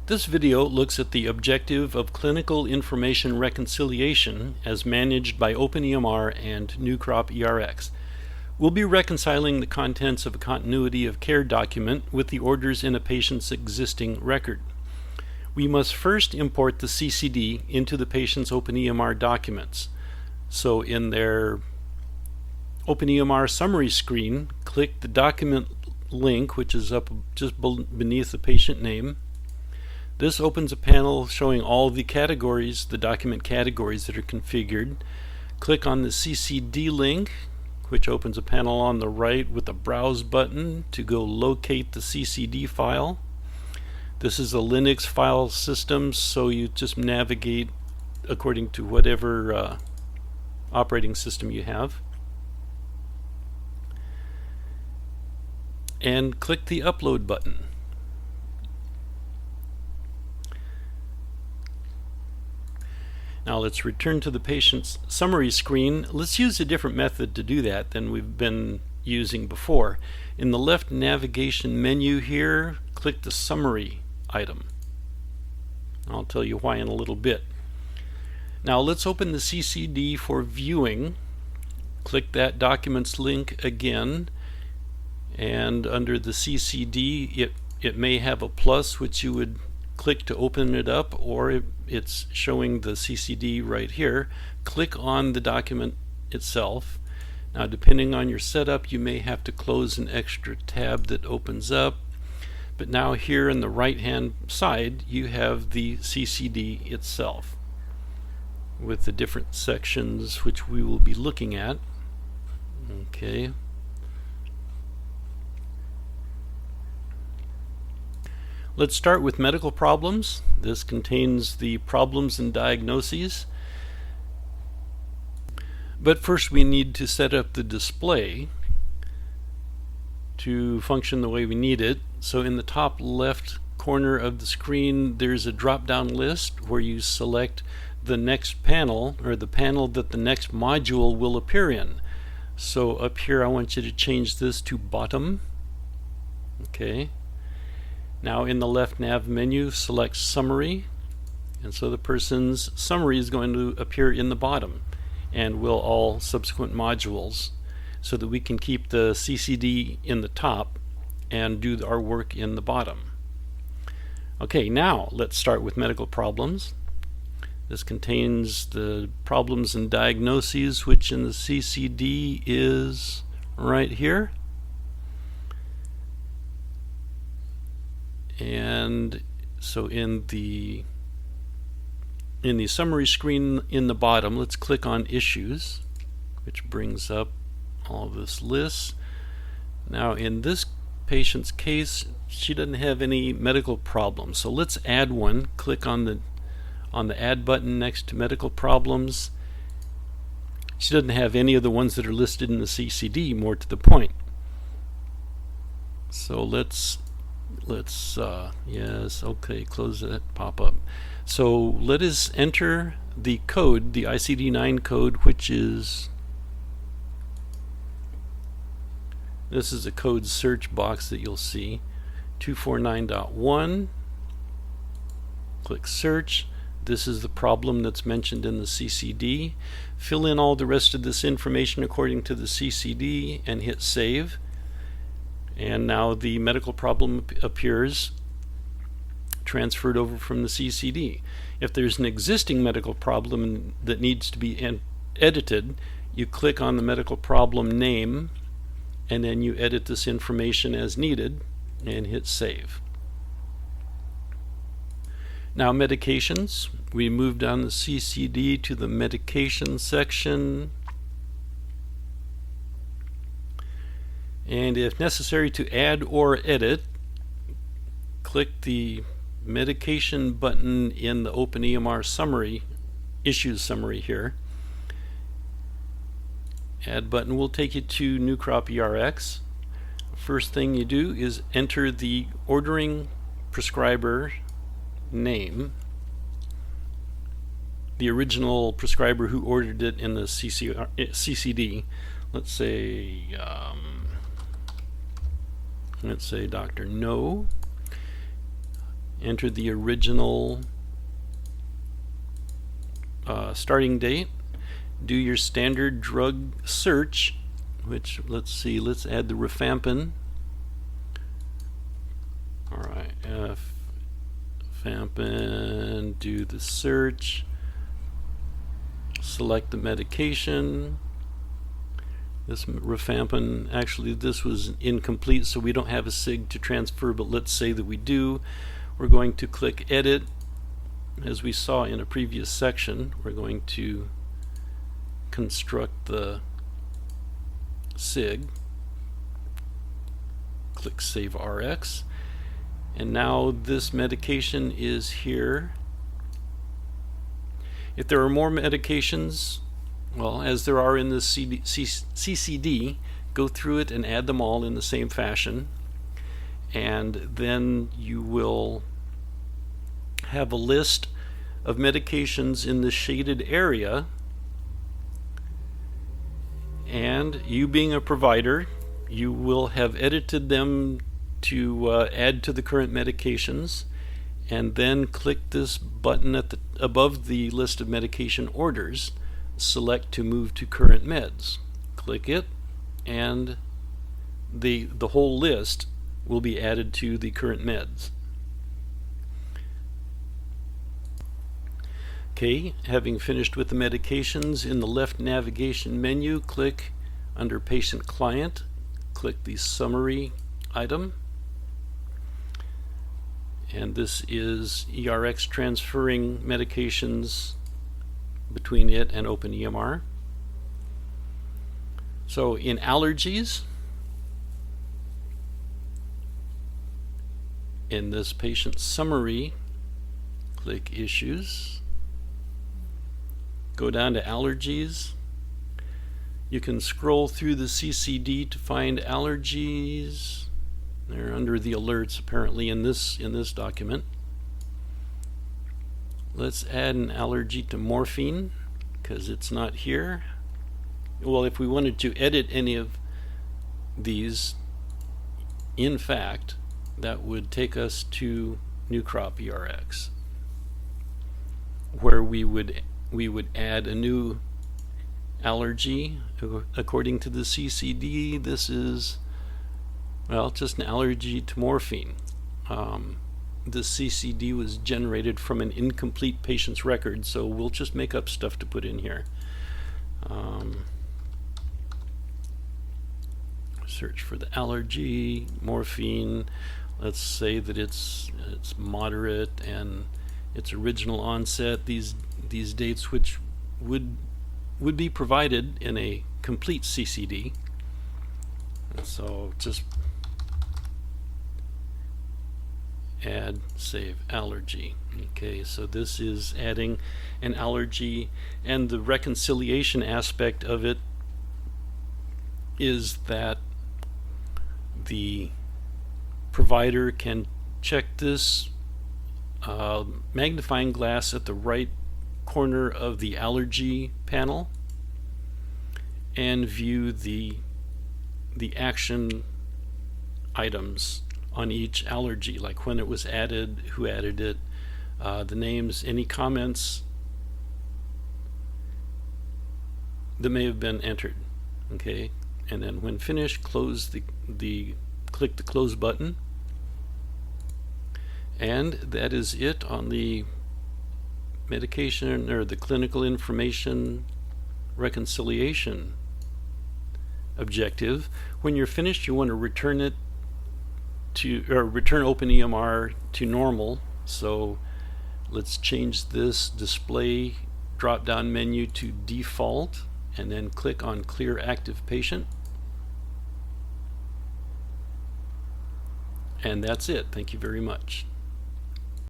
This video looks at the objective of clinical information reconciliation as managed by OpenEMR and NewCrop Rx. We'll be reconciling the contents of a continuity of care document with the orders in a patient's existing record. We must first import the CCD into the patient's OpenEMR documents. So in their OpenEMR summary screen, click the document link, which is up just beneath the patient name. This opens a panel showing all the categories, the document categories that are configured. Click on the CCD link, which opens a panel on the right with a browse button to go locate the CCD file. This is a Linux file system, so you just navigate according to whatever operating system you have. And click the upload button. Now let's return to the patient's summary screen. Let's use a different method to do that than we've been using before. In the left navigation menu here, click the summary item. I'll tell you why in a little bit. Now let's open the CCD for viewing. Click that documents link again, and under the CCD it may have a plus, which you would click to open it up, or it's showing the CCD right here. Click on the document itself. Now depending on your setup, you may have to close an extra tab that opens up, but now here on the right hand side you have the CCD itself with the different sections which we will be looking at. Okay. Let's start with medical problems. This contains the problems and diagnoses. But first we need to set up the display to function the way we need it. So in the top left corner of the screen there's a drop-down list where you select the next panel, or the panel that the next module will appear in. So up here I want you to change this to bottom. Okay. Now in the left nav menu, select summary, and so the person's summary is going to appear in the bottom, and will all subsequent modules, so that we can keep the CCD in the top and do our work in the bottom. Okay, now let's start with medical problems. This contains the problems and diagnoses, which in the CCD is right here. And so in the summary screen in the bottom, let's click on issues, which brings up all this list. Now in this patient's case, she doesn't have any medical problems, so let's add one. Click on the add button next to medical problems. She doesn't have any of the ones that are listed in the CCD, more to the point. So let's yes, okay, close that pop-up. So let us enter the code, the ICD-9 code, which is, this is a code search box that you'll see, 249.1. Click search. This is the problem that's mentioned in the CCD. Fill in all the rest of this information according to the CCD and hit save. And now the medical problem appears transferred over from the CCD. If there's an existing medical problem that needs to be edited, you click on the medical problem name, and then you edit this information as needed and hit save. Now medications. We move down the CCD to the medication section. And if necessary to add or edit, click the medication button in the OpenEMR summary, issues summary here. Add button will take you to NewCrop Rx. First thing you do is enter the ordering prescriber name, the original prescriber who ordered it in the CCD. Let's say Dr. No. enter the original starting date, do your standard drug search, which, let's see, let's add the rifampin. Alright, rifampin, do the search, select the medication. This rifampin, actually this was incomplete, so we don't have a SIG to transfer, but let's say that we do. We're going to click edit. As we saw in a previous section, we're going to construct the SIG. Click Save Rx. And now this medication is here. If there are more medications, well, as there are in the CCD, go through it and add them all in the same fashion. And then you will have a list of medications in the shaded area, and you being a provider, you will have edited them to add to the current medications, and then click this button at the above the list of medication orders, select to move to current meds. Click it, and the whole list will be added to the current meds. Okay, having finished with the medications, in the left navigation menu, click under Patient Client, click the Summary item, and this is ERX transferring medications between it and OpenEMR. So in allergies, in this patient summary, click Issues, go down to Allergies. You can scroll through the CCD to find allergies. They're under the alerts apparently in this document. Let's add an allergy to morphine because it's not here. Well, if we wanted to edit any of these, in fact, that would take us to NewCrop Rx, where we would add a new allergy. According to the CCD, this is, well, just an allergy to morphine. This CCD was generated from an incomplete patient's record, so we'll just make up stuff to put in here. Search for the allergy, morphine. Let's say that it's moderate and its original onset. These dates which would be provided in a complete CCD. And so just add save allergy. Okay, so this is adding an allergy, and the reconciliation aspect of it is that the provider can check this magnifying glass at the right corner of the allergy panel and view the action items on each allergy, like when it was added, who added it, the names, any comments that may have been entered. Okay, and then when finished, close click the close button, and that is it on the medication or the clinical information reconciliation objective. When you're finished, you want to return it to, or return OpenEMR to normal. So let's change this display drop down menu to default, and then click on clear active patient. And that's it. Thank you very much.